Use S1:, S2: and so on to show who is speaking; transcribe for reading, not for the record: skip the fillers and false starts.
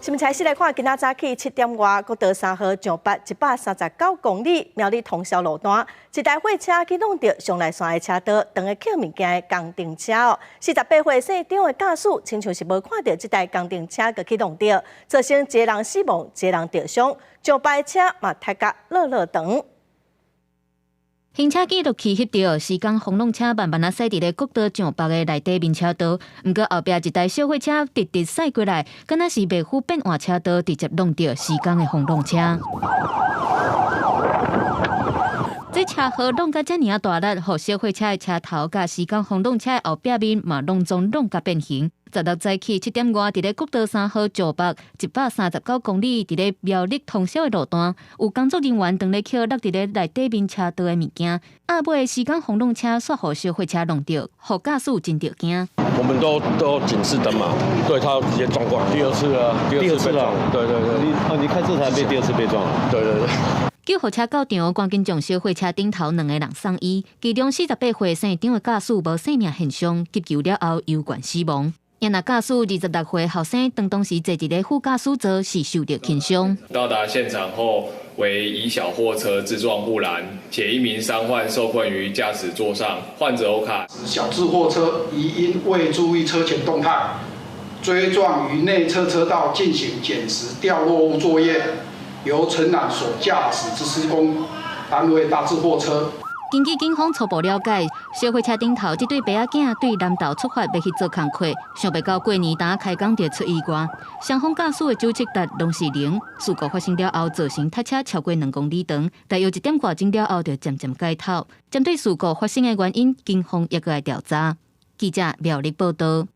S1: 新闻台先来看，今仔早起7点外，国道3号上北139公里苗栗通霄路段，一台货车启动着上来线的车道，当个捡物件的工程车哦。48岁姓张的驾驶，亲像是无看到这台工程车个启动着，造成一个人死亡，一个人受伤，上北车嘛踢甲落长。
S2: 行车记录器翕到，时间风浪车慢慢驶伫咧国道上北的内底面车道，毋过后壁一台小货车直直驶过来，敢若是未符变换车道，直接弄到时间的风浪车。这车祸弄甲遮尔大力，互小货车的车头甲时间风浪车的后壁面嘛拢总弄甲变形。 16早起7点外，伫咧国道3号上北139公里，伫咧苗栗通霄的路段，有工作人员当咧捡落伫咧内底面车道的物件。后尾时间风浪车煞互小货车弄到，互驾驶真着惊。
S3: 我们都警示灯嘛，对他直接撞过来。第二次了，第二次了。对对对。你开这台被第二次被撞了。对对对。
S2: 救护车到场，赶紧将小货车顶头2个人送医，其中48岁姓张的驾驶无生命现象，急救了后由管死亡。 因那驾驶26岁后生，当时坐伫咧副驾驶座是受到轻伤。
S4: 到达现场后，为以小货车自撞护栏，且1名伤患受困于驾驶座上，患者欧卡。
S5: 小智货车疑因未注意车前动态，追撞于内侧车道进行捡拾掉落物作业，由承揽所驾驶之施工单位大智货车。
S2: 根据警方初步了解，小货车顶头这对爸仔囝对南投出发要去做工课，想袂到过年打开工就出意外。双方驾驶的酒测值拢是0。事故发生了后，造成塞车超过2公里长，大约1点多钟了后，就渐渐解套。针对事故发生的原因，警方也搁来调查。记者苗栗报道。